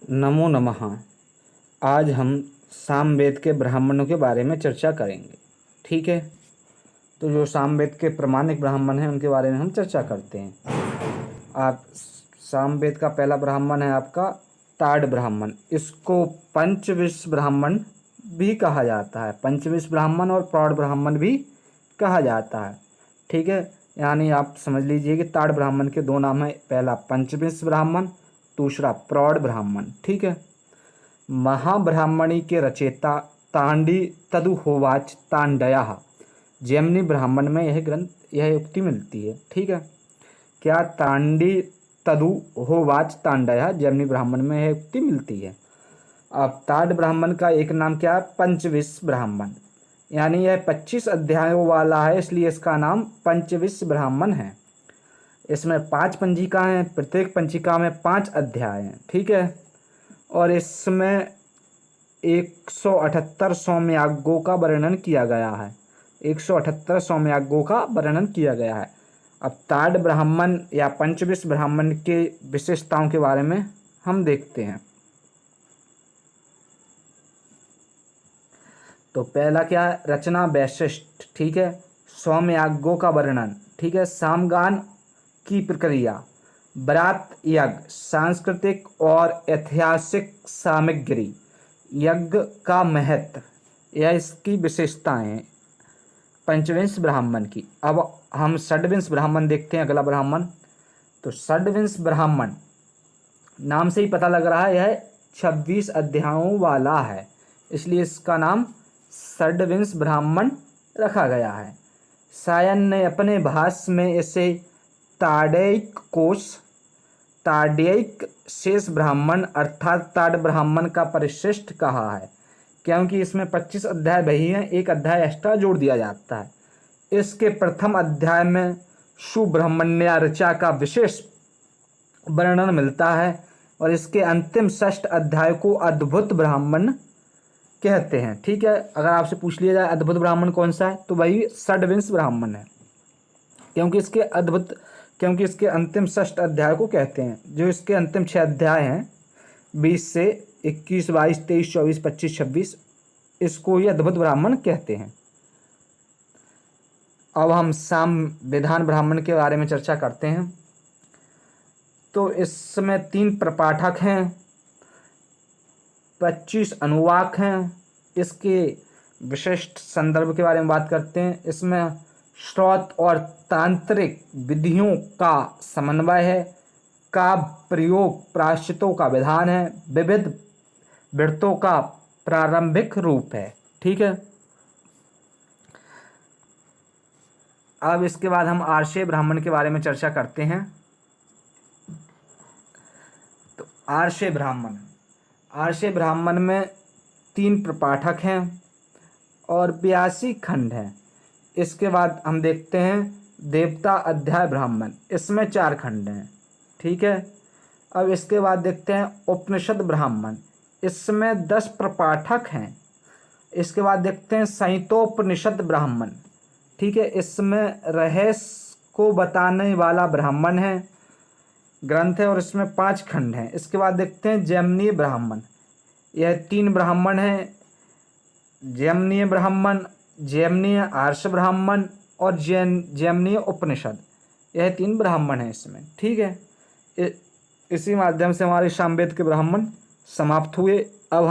नमो नमः। आज हम सामवेद के ब्राह्मणों के बारे में चर्चा करेंगे। ठीक है, तो जो सामवेद के प्रमाणिक ब्राह्मण हैं उनके बारे में हम चर्चा करते हैं। आप सामवेद का पहला ब्राह्मण है आपका ताड़ ब्राह्मण। इसको पंचविंश ब्राह्मण भी कहा जाता है। पंचविंश ब्राह्मण और प्रौढ़ ब्राह्मण भी कहा जाता है। ठीक है, यानी आप समझ लीजिए कि ताड़ ब्राह्मण के दो नाम हैं, पहला पंचविंश ब्राह्मण, दूसरा प्रौढ़ ब्राह्मण। ठीक है, महाब्राह्मणी के रचयिता तांडी तदुहोवाच तांडयः, जैमिनी ब्राह्मण में यह उक्ति मिलती है। ठीक है, क्या तांडी तदुहोवाच तांडयः, जैमिनी ब्राह्मण में यह उक्ति मिलती है। अब ताड़ ब्राह्मण का एक नाम क्या है? पंचविंश ब्राह्मण, यानी यह 25 अध्यायों वाला है, इसलिए इसका नाम पंचविंश ब्राह्मण है। इसमें 5 पंजिकाएँ हैं, प्रत्येक पंजिका में 5 अध्याय हैं। ठीक है, और इसमें 178 सौम्यागों का वर्णन किया गया है। 178 सौम्यागों का वर्णन किया गया है। अब ताड़ ब्राह्मण या पंचविंश ब्राह्मण के विशेषताओं के बारे में हम देखते हैं। तो पहला क्या है? रचना वैशिष्ट। ठीक है, सौम्यागों का वर्णन। ठीक है, सामगान की प्रक्रिया, बरात यज्ञ, सांस्कृतिक और ऐतिहासिक सामग्री, यज्ञ का महत्व, यह इसकी विशेषताएं हैं पंचविंश ब्राह्मण की। अब हम षड्विंश ब्राह्मण देखते हैं, अगला ब्राह्मण। तो षड्विंश ब्राह्मण नाम से ही पता लग रहा है यह 26 अध्यायों वाला है, इसलिए इसका नाम षड्विंश ब्राह्मण रखा गया है। सायन ने अपने भाष्य में इसे ताड़ैक शेष ब्राह्मण अर्थात ताड़ ब्राह्मण का परिशिष्ट कहा है, क्योंकि इसमें 25 अध्याय वही हैं, एक अध्याय एक्स्ट्रा जोड़ दिया जाता है। इसके प्रथम अध्याय में सुब्रह्मण्य ऋचा का विशेष वर्णन मिलता है और इसके अंतिम 6 अध्याय को अद्भुत ब्राह्मण कहते हैं। ठीक है, अगर आपसे पूछ लिया जाए अद्भुत ब्राह्मण कौन सा है, तो वही षड्विंश ब्राह्मण है, क्योंकि इसके अंतिम 6 अध्याय को कहते हैं। जो इसके अंतिम 6 अध्याय हैं 20 से 21, 22, 23, 24, 25, 26, इसको ही अद्भुत ब्राह्मण कहते हैं। अब हम सामविधान ब्राह्मण के बारे में चर्चा करते हैं। तो इसमें 3 प्रपाठक हैं, 25 अनुवाक हैं। इसके विशिष्ट संदर्भ के बारे में बात करते हैं। इसमें श्रौत और तांत्रिक विधियों का समन्वय है, काव्य प्रयोग प्रायश्चितों का विधान है, विविध वृत्तों का प्रारंभिक रूप है। ठीक है, अब इसके बाद हम आर्षेय ब्राह्मण के बारे में चर्चा करते हैं। तो आर्षेय ब्राह्मण में 3 प्रपाठक हैं और 82 खंड हैं। इसके बाद हम देखते हैं देवता अध्याय ब्राह्मण, इसमें 4 खंड हैं। ठीक है, अब इसके बाद देखते हैं उपनिषद ब्राह्मण, इसमें 10 प्रपाठक हैं। इसके बाद देखते हैं संहितोपनिषद ब्राह्मण। ठीक है, इसमें रहस्य को बताने वाला ब्राह्मण है, ग्रंथ है, और इसमें 5 खंड हैं। इसके बाद देखते हैं जैमिनीय ब्राह्मण, यह 3 ब्राह्मण हैं, जैमिनीय ब्राह्मण, जैमिनीय आर्ष ब्राह्मण और जैमिनीय उपनिषद, यह 3 ब्राह्मण हैं इसमें। ठीक है, इसी माध्यम से हमारे सामवेद के ब्राह्मण समाप्त हुए। अब हम